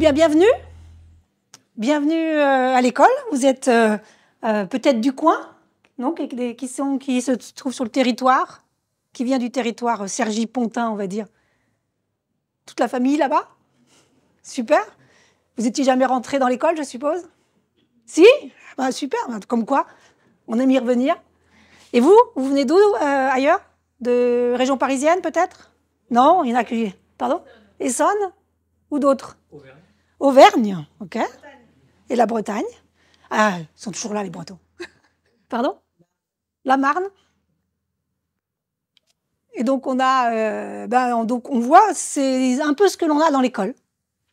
bien, bienvenue. Bienvenue à l'école. Vous êtes peut-être du coin, non, qui se trouvent sur le territoire, qui vient du territoire Cergy-Pontin, on va dire. Toute la famille là-bas? Super. Vous n'étiez jamais rentré dans l'école, je suppose? Si? Bah, super, comme quoi, on aime y revenir. Et vous venez d'où ailleurs? De région parisienne, peut-être? Non, il y en a qui... Pardon? Essonne? Ou d'autres? Auvergne. Auvergne, ok. Et la Bretagne? Ah, ils sont toujours là, les Bretons. Pardon? La Marne? Et donc, on a... donc on voit, c'est un peu ce que l'on a dans l'école.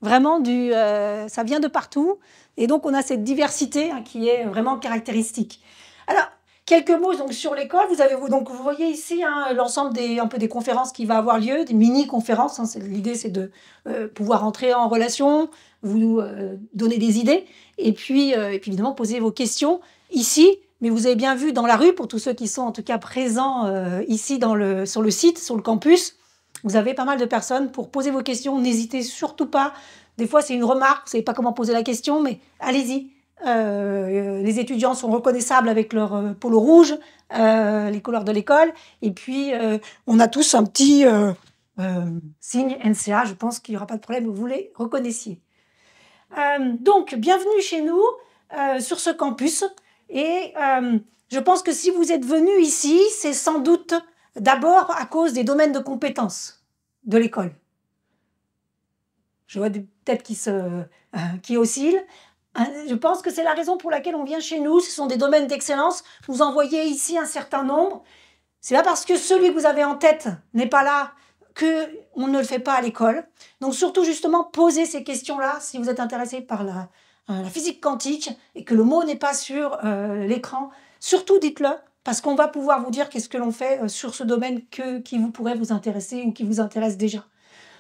Vraiment, ça vient de partout. Et donc, on a cette diversité qui est vraiment caractéristique. Alors, quelques mots donc, sur l'école. Vous voyez ici l'ensemble un peu des conférences qui va avoir lieu, des mini-conférences. L'idée, c'est de pouvoir entrer en relation, vous donner des idées, et puis évidemment, poser vos questions ici. Mais vous avez bien vu dans la rue, pour tous ceux qui sont en tout cas présents ici sur le site, sur le campus, vous avez pas mal de personnes pour poser vos questions. N'hésitez surtout pas. Des fois, c'est une remarque, vous ne savez pas comment poser la question, mais allez-y. Les étudiants sont reconnaissables avec leur polo rouge, les couleurs de l'école. Et puis, on a tous un petit signe NCA. Je pense qu'il n'y aura pas de problème, vous les reconnaissiez. Donc, bienvenue chez nous, sur ce campus. Et je pense que si vous êtes venus ici, c'est sans doute d'abord à cause des domaines de compétences de l'école. Je vois des têtes qui oscillent. Je pense que c'est la raison pour laquelle on vient chez nous. Ce sont des domaines d'excellence. Vous en voyez ici un certain nombre. C'est pas parce que celui que vous avez en tête n'est pas là qu'on ne le fait pas à l'école. Donc surtout justement, posez ces questions-là si vous êtes intéressé par la physique quantique et que le mot n'est pas sur l'écran. Surtout dites-le, parce qu'on va pouvoir vous dire qu'est-ce que l'on fait sur ce domaine qui pourrait vous intéresser ou qui vous intéresse déjà.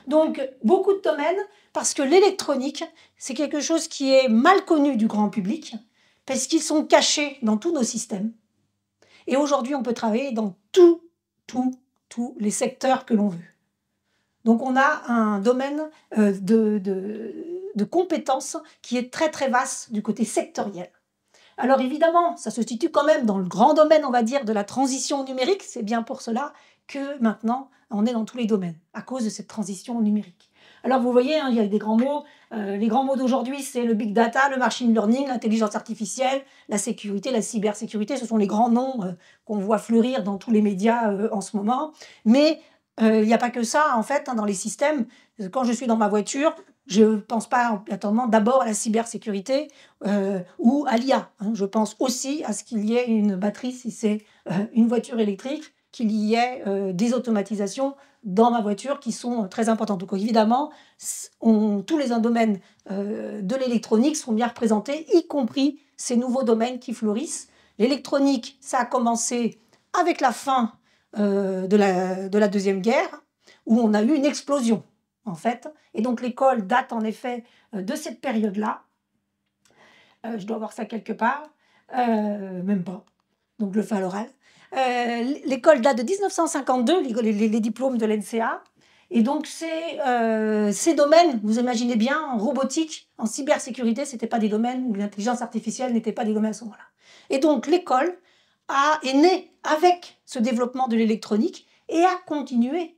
Donc, beaucoup de domaines, parce que l'électronique, c'est quelque chose qui est mal connu du grand public, parce qu'ils sont cachés dans tous nos systèmes. Et aujourd'hui, on peut travailler dans tous les secteurs que l'on veut. Donc, on a un domaine de compétences qui est très, très vaste du côté sectoriel. Alors, évidemment, ça se situe quand même dans le grand domaine, on va dire, de la transition numérique. C'est bien pour cela que maintenant, on est dans tous les domaines, à cause de cette transition numérique. Alors, vous voyez, il y a des grands mots. Les grands mots d'aujourd'hui, c'est le big data, le machine learning, l'intelligence artificielle, la sécurité, la cybersécurité. Ce sont les grands noms qu'on voit fleurir dans tous les médias en ce moment. Mais il n'y a pas que ça, en fait, dans les systèmes. Quand je suis dans ma voiture, je ne pense pas obligatoirement d'abord à la cybersécurité ou à l'IA. Je pense aussi à ce qu'il y ait une batterie, si c'est une voiture électrique, qu'il y ait des automatisations dans ma voiture qui sont très importantes. Donc évidemment, tous les domaines de l'électronique sont bien représentés, y compris ces nouveaux domaines qui fleurissent. L'électronique, ça a commencé avec la fin de la Deuxième Guerre, où on a eu une explosion, en fait. Et donc l'école date en effet de cette période-là. Je dois avoir ça quelque part. Même pas. Donc je le fais à l'oral. L'école date de 1952, les diplômes de l'NCA. Et donc ces domaines, vous imaginez bien, en robotique, en cybersécurité, ce n'étaient pas des domaines où l'intelligence artificielle n'était pas des domaines à ce moment-là. Et donc l'école est née avec ce développement de l'électronique et a continué.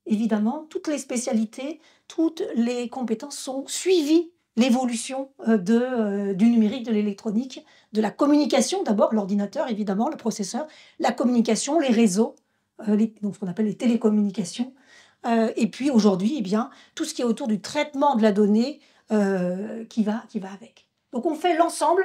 Évidemment, toutes les spécialités, toutes les compétences sont suivies l'évolution du numérique, de l'électronique, de la communication, d'abord l'ordinateur, évidemment, le processeur, la communication, les réseaux, donc ce qu'on appelle les télécommunications, et puis aujourd'hui, eh bien, tout ce qui est autour du traitement de la donnée qui va avec. Donc on fait l'ensemble,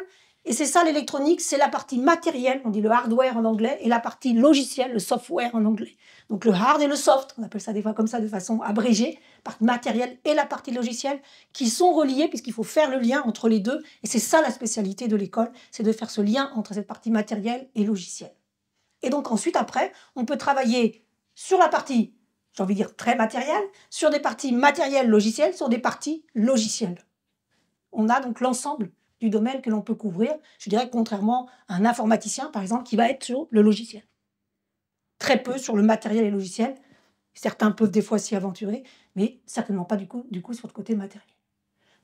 et c'est ça l'électronique, c'est la partie matérielle, on dit le hardware en anglais, et la partie logicielle, le software en anglais. Donc le hard et le soft, on appelle ça des fois comme ça de façon abrégée, partie matérielle et la partie logicielle, qui sont reliées puisqu'il faut faire le lien entre les deux. Et c'est ça la spécialité de l'école, c'est de faire ce lien entre cette partie matérielle et logicielle. Et donc ensuite, après, on peut travailler sur la partie, j'ai envie de dire très matérielle, sur des parties matérielles logicielles, sur des parties logicielles. On a donc l'ensemble du domaine que l'on peut couvrir, je dirais contrairement à un informaticien, par exemple, qui va être sur le logiciel. Très peu sur le matériel et logiciel. Certains peuvent des fois s'y aventurer, mais certainement pas du coup sur le côté matériel.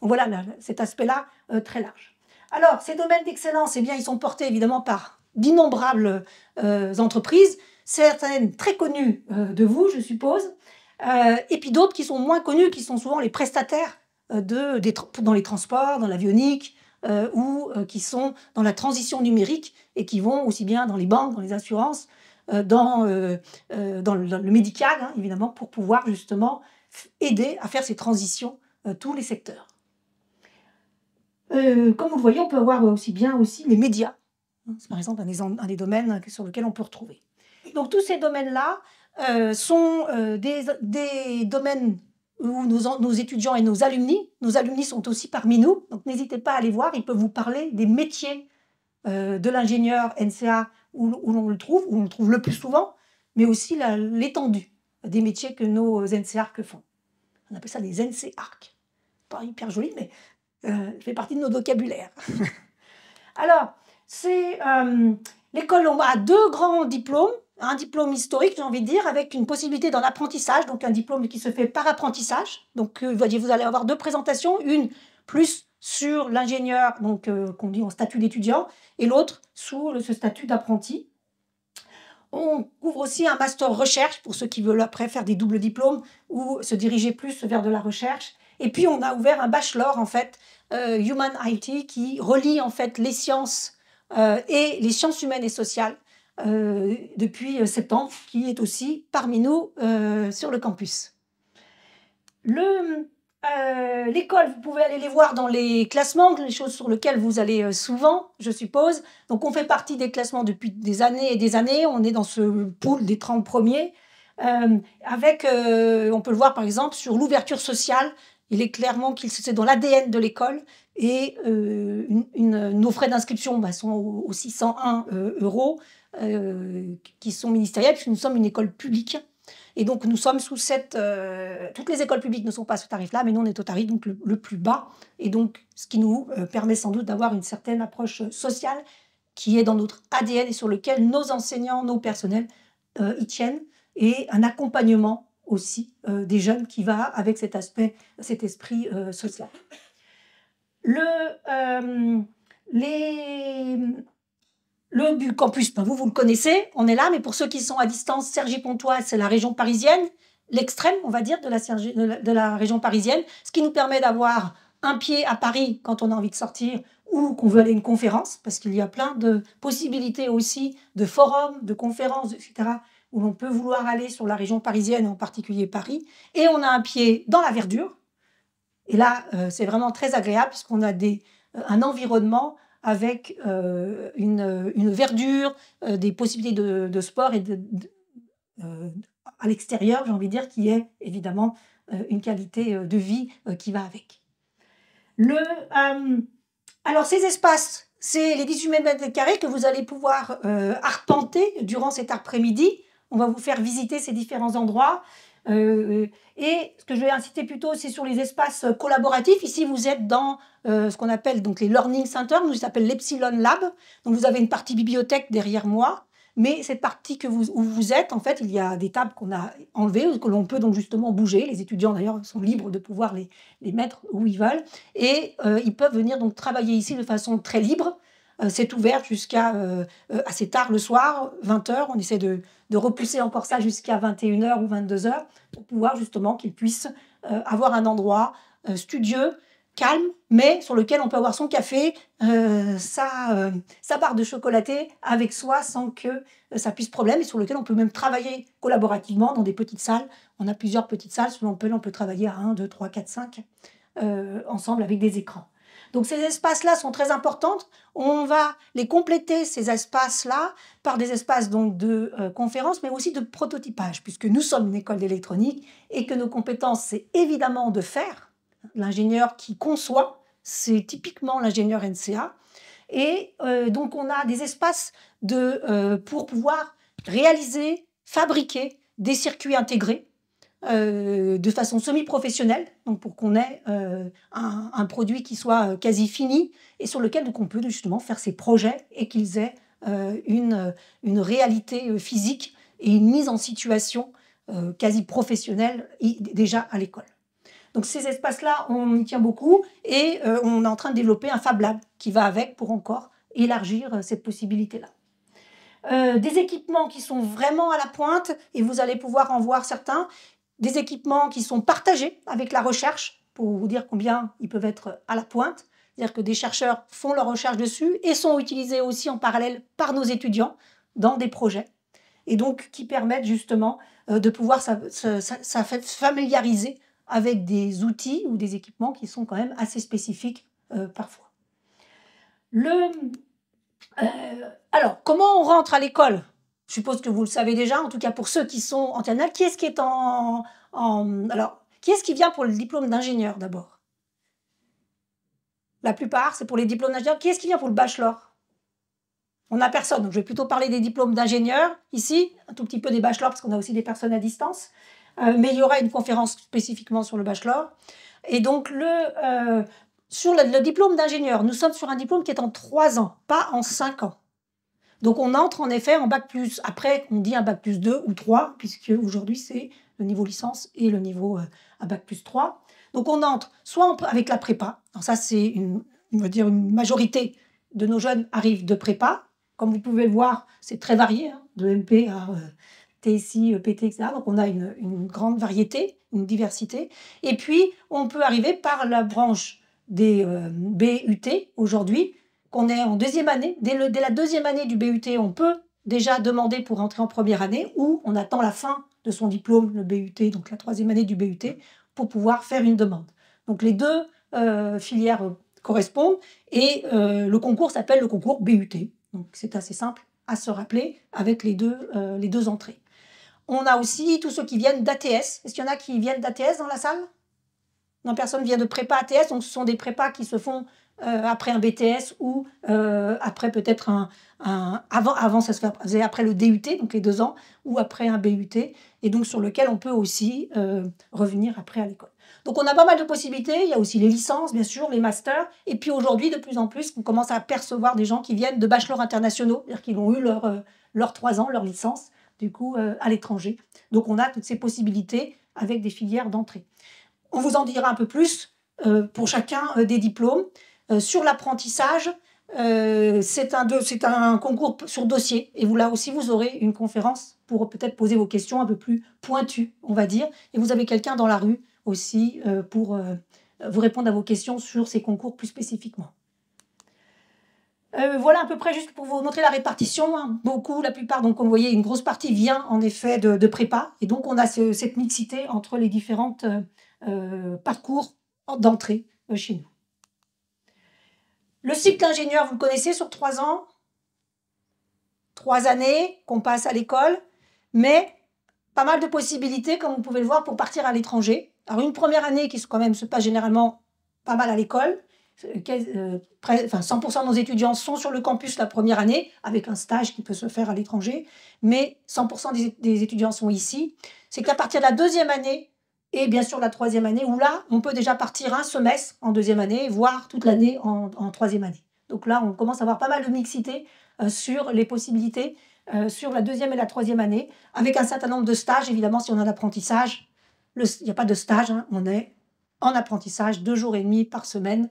Donc voilà cet aspect-là très large. Alors, ces domaines d'excellence, eh bien, ils sont portés évidemment par d'innombrables entreprises, certaines très connues de vous, je suppose, et puis d'autres qui sont moins connues, qui sont souvent les prestataires dans les transports, dans l'avionique, ou qui sont dans la transition numérique et qui vont aussi bien dans les banques, dans les assurances, dans le médical, hein, évidemment, pour pouvoir justement aider à faire ces transitions, tous les secteurs. Comme vous le voyez, on peut avoir aussi bien les médias. C'est par exemple un des domaines sur lesquels on peut retrouver. Donc tous ces domaines-là sont des domaines où nos étudiants et nos alumni sont aussi parmi nous. Donc n'hésitez pas à aller voir, ils peuvent vous parler des métiers de l'ingénieur NCA où l'on le trouve, où on le trouve le plus souvent, mais aussi l'étendue des métiers que nos NCARC font. On appelle ça des NCARC. Pas hyper joli, mais ça fait partie de notre vocabulaire. Alors, l'école a deux grands diplômes. Un diplôme historique, j'ai envie de dire, avec une possibilité d'un apprentissage, donc un diplôme qui se fait par apprentissage. Donc, vous allez avoir deux présentations, une plus sur l'ingénieur, donc qu'on dit en statut d'étudiant, et l'autre sous ce statut d'apprenti. On couvre aussi un master recherche pour ceux qui veulent après faire des doubles diplômes ou se diriger plus vers de la recherche. Et puis, on a ouvert un bachelor, en fait, Human IT, qui relie, en fait, les sciences et les sciences humaines et sociales depuis septembre, qui est aussi parmi nous sur le campus. L'école, vous pouvez aller les voir dans les classements, les choses sur lesquelles vous allez souvent, je suppose. Donc, on fait partie des classements depuis des années et des années. On est dans ce pool des 30 premiers. On peut le voir par exemple sur l'ouverture sociale. Il est clairement que c'est dans l'ADN de l'école. Et nos frais d'inscription sont aussi 101 euros qui sont ministériels, puisque nous sommes une école publique. Et donc, nous sommes sous toutes les écoles publiques ne sont pas à ce tarif-là, mais nous, on est au tarif donc, le plus bas. Et donc, ce qui nous permet sans doute d'avoir une certaine approche sociale qui est dans notre ADN et sur lequel nos enseignants, nos personnels y tiennent. Et un accompagnement aussi des jeunes qui va avec cet esprit social. Le campus, vous le connaissez, on est là, mais pour ceux qui sont à distance, Cergy-Pontoise, c'est la région parisienne, l'extrême, on va dire, de la région parisienne, ce qui nous permet d'avoir un pied à Paris quand on a envie de sortir ou qu'on veut aller à une conférence, parce qu'il y a plein de possibilités aussi de forums, de conférences, etc., où l'on peut vouloir aller sur la région parisienne, en particulier Paris, et on a un pied dans la verdure, et là, c'est vraiment très agréable, puisqu'on a un environnement avec une verdure, des possibilités de sport et à l'extérieur, j'ai envie de dire, qui est évidemment une qualité de vie qui va avec. Alors, ces espaces, c'est les 18 mètres carrés que vous allez pouvoir arpenter durant cet après-midi. On va vous faire visiter ces différents endroits. Et ce que je vais inciter plutôt, c'est sur les espaces collaboratifs. Ici, vous êtes dans ce qu'on appelle donc les Learning Centers, nous, ça s'appelle l'Epsilon Lab. Donc, vous avez une partie bibliothèque derrière moi, mais cette partie où vous êtes, en fait, il y a des tables qu'on a enlevées, que l'on peut donc justement bouger. Les étudiants, d'ailleurs, sont libres de pouvoir les mettre où ils veulent. Et ils peuvent venir donc travailler ici de façon très libre. C'est ouvert jusqu'à assez tard le soir, 20h. On essaie de repousser encore ça jusqu'à 21h ou 22h pour pouvoir justement qu'ils puissent avoir un endroit studieux, calme, mais sur lequel on peut avoir son café, sa barre de chocolaté avec soi sans que ça puisse problème, et sur lequel on peut même travailler collaborativement dans des petites salles. On a plusieurs petites salles sur lesquelles on peut travailler à 1, 2, 3, 4, 5 ensemble avec des écrans. Donc ces espaces-là sont très importants. On va les compléter, ces espaces-là, par des espaces donc, de conférences, mais aussi de prototypage, puisque nous sommes une école d'électronique et que nos compétences, c'est évidemment de faire. L'ingénieur qui conçoit, c'est typiquement l'ingénieur NCA. Et donc on a des espaces pour pouvoir réaliser, fabriquer des circuits intégrés, de façon semi-professionnelle, donc pour qu'on ait un produit qui soit quasi fini et sur lequel donc, on peut justement faire ses projets et qu'ils aient une réalité physique et une mise en situation quasi professionnelle déjà à l'école. Donc ces espaces-là, on y tient beaucoup et on est en train de développer un Fab Lab qui va avec pour encore élargir cette possibilité-là. Des équipements qui sont vraiment à la pointe, et vous allez pouvoir en voir certains, des équipements qui sont partagés avec la recherche, pour vous dire combien ils peuvent être à la pointe. C'est-à-dire que des chercheurs font leur recherche dessus et sont utilisés aussi en parallèle par nos étudiants dans des projets. Et donc qui permettent justement de pouvoir familiariser avec des outils ou des équipements qui sont quand même assez spécifiques parfois. Alors, comment on rentre à l'école? Je suppose que vous le savez déjà, en tout cas pour ceux qui sont en terminale. Qui est-ce qui est Alors, qui est-ce qui vient pour le diplôme d'ingénieur d'abord? La plupart, c'est pour les diplômes d'ingénieur. Qui est-ce qui vient pour le bachelor? On n'a personne, donc je vais plutôt parler des diplômes d'ingénieur ici, un tout petit peu des bachelors, parce qu'on a aussi des personnes à distance. Mais il y aura une conférence spécifiquement sur le bachelor. Et donc, sur le diplôme d'ingénieur, nous sommes sur un diplôme qui est en 3 ans, pas en 5 ans. Donc, on entre en effet en bac plus, après, on dit un bac plus 2 ou 3, puisque aujourd'hui, c'est le niveau licence et le niveau à bac plus 3. Donc, on entre soit avec la prépa. Alors ça, c'est on va dire une majorité de nos jeunes arrivent de prépa. Comme vous pouvez le voir, c'est très varié, hein, de MP à TSI, PT, etc. Donc, on a une grande variété, une diversité. Et puis, on peut arriver par la branche des BUT aujourd'hui, qu'on est en 2e année. Dès la 2e année du BUT, on peut déjà demander pour entrer en 1re année, ou on attend la fin de son diplôme, le BUT, donc la 3e année du BUT, pour pouvoir faire une demande. Donc, les deux filières correspondent, et le concours s'appelle le concours BUT. Donc, c'est assez simple à se rappeler avec les deux entrées. On a aussi tous ceux qui viennent d'ATS. Est-ce qu'il y en a qui viennent d'ATS dans la salle? Non, personne vient de prépa ATS, donc ce sont des prépas qui se font après un BTS ou après peut-être avant ça se faisait après le DUT, donc les 2 ans, ou après un BUT, et donc sur lequel on peut aussi revenir après à l'école. Donc on a pas mal de possibilités, il y a aussi les licences, bien sûr, les masters, et puis aujourd'hui, de plus en plus, on commence à percevoir des gens qui viennent de bachelors internationaux, c'est-à-dire qu'ils ont eu leurs 3 ans, leur licence, du coup, à l'étranger. Donc on a toutes ces possibilités avec des filières d'entrée. On vous en dira un peu plus pour chacun des diplômes. Sur l'apprentissage, c'est un concours sur dossier. Et là aussi, vous aurez une conférence pour peut-être poser vos questions un peu plus pointues, on va dire. Et vous avez quelqu'un dans la rue aussi pour vous répondre à vos questions sur ces concours plus spécifiquement. Voilà à peu près juste pour vous montrer la répartition. Hein. La plupart, donc comme vous voyez, une grosse partie vient en effet de prépa. Et donc on a cette mixité entre les différentes parcours d'entrée chez nous. Le cycle d'ingénieur, vous le connaissez, sur 3 ans, 3 années qu'on passe à l'école, mais pas mal de possibilités, comme vous pouvez le voir, pour partir à l'étranger. Alors une première année qui quand même se passe généralement pas mal à l'école. 100% de nos étudiants sont sur le campus la première année, avec un stage qui peut se faire à l'étranger, mais 100% des étudiants sont ici. C'est qu'à partir de la 2e année, et bien sûr la 3e année, où là, on peut déjà partir un semestre en 2e année, voire toute l'année en 3e année. Donc là, on commence à avoir pas mal de mixité sur les possibilités sur la 2e et la 3e année, avec un certain nombre de stages, évidemment, si on a l'apprentissage. Il n'y a pas de stage, hein, on est en apprentissage 2 jours et demi par semaine.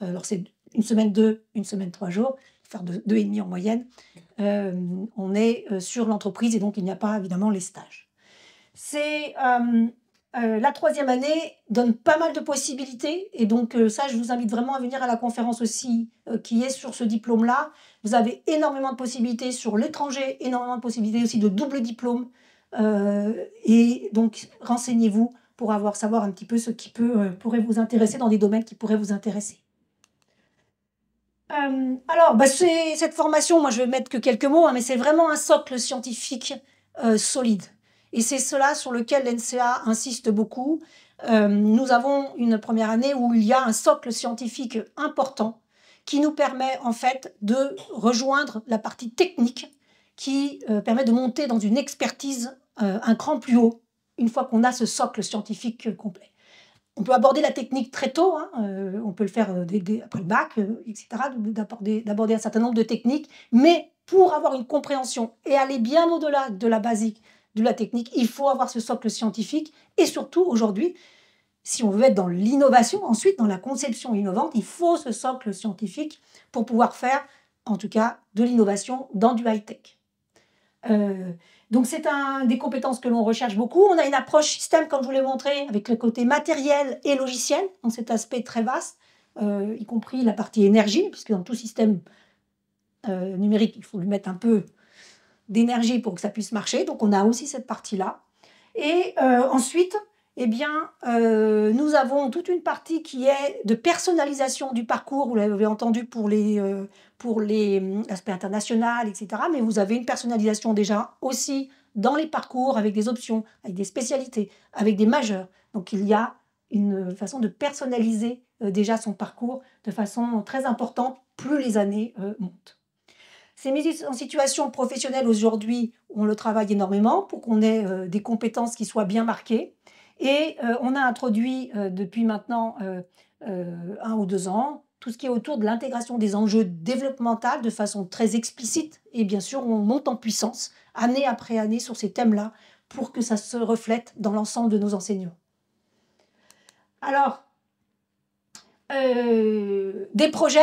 Alors c'est une semaine 2, une semaine 3 jours, faire 2,5 en moyenne. On est sur l'entreprise et donc il n'y a pas évidemment les stages. La 3e année donne pas mal de possibilités et donc ça, je vous invite vraiment à venir à la conférence aussi qui est sur ce diplôme-là. Vous avez énormément de possibilités sur l'étranger, énormément de possibilités aussi de double diplôme et donc renseignez-vous pour savoir un petit peu ce qui pourrait vous intéresser dans des domaines qui pourraient vous intéresser. Alors, cette formation, moi je vais mettre que quelques mots, hein, mais c'est vraiment un socle scientifique solide. Et c'est cela sur lequel l'NCA insiste beaucoup. Nous avons une première année où il y a un socle scientifique important qui nous permet en fait de rejoindre la partie technique qui permet de monter dans une expertise un cran plus haut une fois qu'on a ce socle scientifique complet. On peut aborder la technique très tôt, hein, on peut le faire après le bac, etc., d'aborder un certain nombre de techniques, mais pour avoir une compréhension et aller bien au-delà de la basique de la technique, il faut avoir ce socle scientifique et surtout aujourd'hui, si on veut être dans l'innovation, ensuite dans la conception innovante, il faut ce socle scientifique pour pouvoir faire, en tout cas, de l'innovation dans du high-tech. Donc c'est des compétences que l'on recherche beaucoup. On a une approche système, comme je vous l'ai montré, avec le côté matériel et logiciel, dans cet aspect très vaste, y compris la partie énergie, puisque dans tout système numérique, il faut lui mettre un peu d'énergie pour que ça puisse marcher. Donc on a aussi cette partie-là. Et ensuite, eh bien, nous avons toute une partie qui est de personnalisation du parcours. Vous l'avez entendu pour l'aspect international, etc. Mais vous avez une personnalisation déjà aussi dans les parcours avec des options, avec des spécialités, avec des majeurs. Donc il y a une façon de personnaliser déjà son parcours de façon très importante plus les années montent. Ces mises en situation professionnelle aujourd'hui, on le travaille énormément pour qu'on ait des compétences qui soient bien marquées. Et on a introduit depuis maintenant 1 ou 2 ans tout ce qui est autour de l'intégration des enjeux développementaux de façon très explicite. Et bien sûr, on monte en puissance année après année sur ces thèmes-là pour que ça se reflète dans l'ensemble de nos enseignants. Alors, des projets.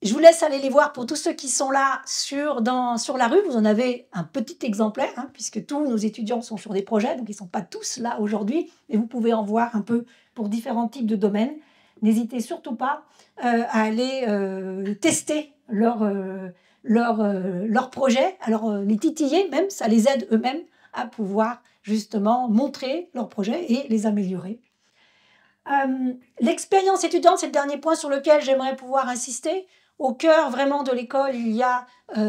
Je vous laisse aller les voir pour tous ceux qui sont là sur la rue. Vous en avez un petit exemplaire, hein, puisque tous nos étudiants sont sur des projets, donc ils ne sont pas tous là aujourd'hui, mais vous pouvez en voir un peu pour différents types de domaines. N'hésitez surtout pas à aller tester leurs projets, alors les titiller même, ça les aide eux-mêmes à pouvoir justement montrer leurs projets et les améliorer. L'expérience étudiante, c'est le dernier point sur lequel j'aimerais pouvoir insister. Au cœur vraiment de l'école, il y a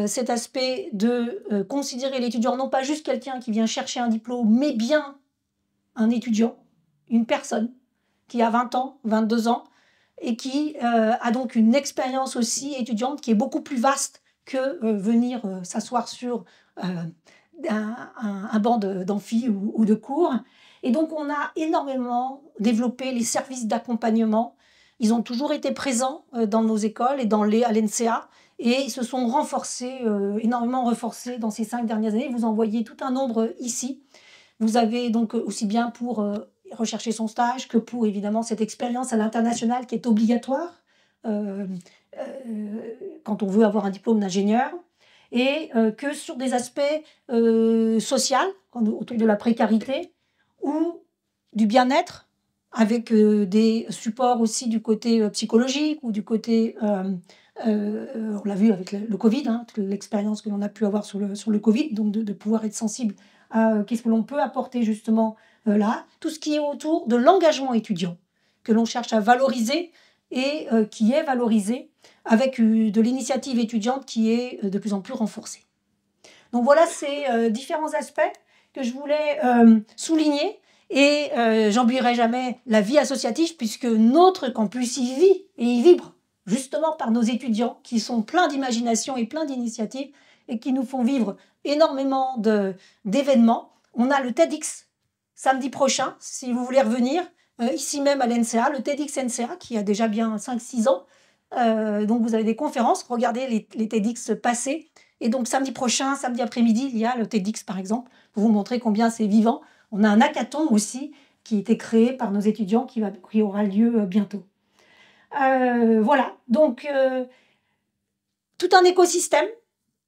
cet aspect de considérer l'étudiant non pas juste quelqu'un qui vient chercher un diplôme, mais bien un étudiant, une personne qui a 20 ans, 22 ans, et qui a donc une expérience aussi étudiante qui est beaucoup plus vaste que venir s'asseoir sur un banc d'amphi ou de cours. Et donc, on a énormément développé les services d'accompagnement. Ils ont toujours été présents dans nos écoles et à l'NCA, et ils se sont énormément renforcés dans ces 5 dernières années. Vous en voyez tout un nombre ici. Vous avez donc aussi bien pour rechercher son stage que pour évidemment cette expérience à l'international qui est obligatoire quand on veut avoir un diplôme d'ingénieur, et que sur des aspects sociaux, autour de la précarité ou du bien-être, avec des supports aussi du côté psychologique ou du côté, on l'a vu avec le Covid, hein, l'expérience que l'on a pu avoir sur le Covid, donc de pouvoir être sensible à qu'est-ce que l'on peut apporter justement là, tout ce qui est autour de l'engagement étudiant, que l'on cherche à valoriser et qui est valorisé avec de l'initiative étudiante qui est de plus en plus renforcée. Donc voilà ces différents aspects que je voulais souligner. Et j'oublierai jamais la vie associative, puisque notre campus y vit et y vibre justement par nos étudiants qui sont pleins d'imagination et pleins d'initiatives et qui nous font vivre énormément d'événements. On a le TEDx samedi prochain, si vous voulez revenir, ici même à l'NCA, le TEDx NCA qui a déjà bien 5-6 ans. Donc vous avez des conférences, regardez les TEDx passés. Et donc samedi prochain, samedi après-midi, il y a le TEDx par exemple, pour vous montrer combien c'est vivant. On a un hackathon aussi qui a été créé par nos étudiants qui aura lieu bientôt. Voilà, donc tout un écosystème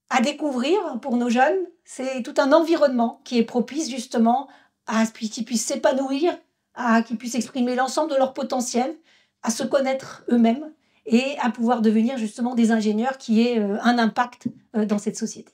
à découvrir pour nos jeunes. C'est tout un environnement qui est propice justement à ce qu'ils puissent s'épanouir, à qu'ils puissent exprimer l'ensemble de leur potentiel, à se connaître eux-mêmes et à pouvoir devenir justement des ingénieurs qui aient un impact dans cette société.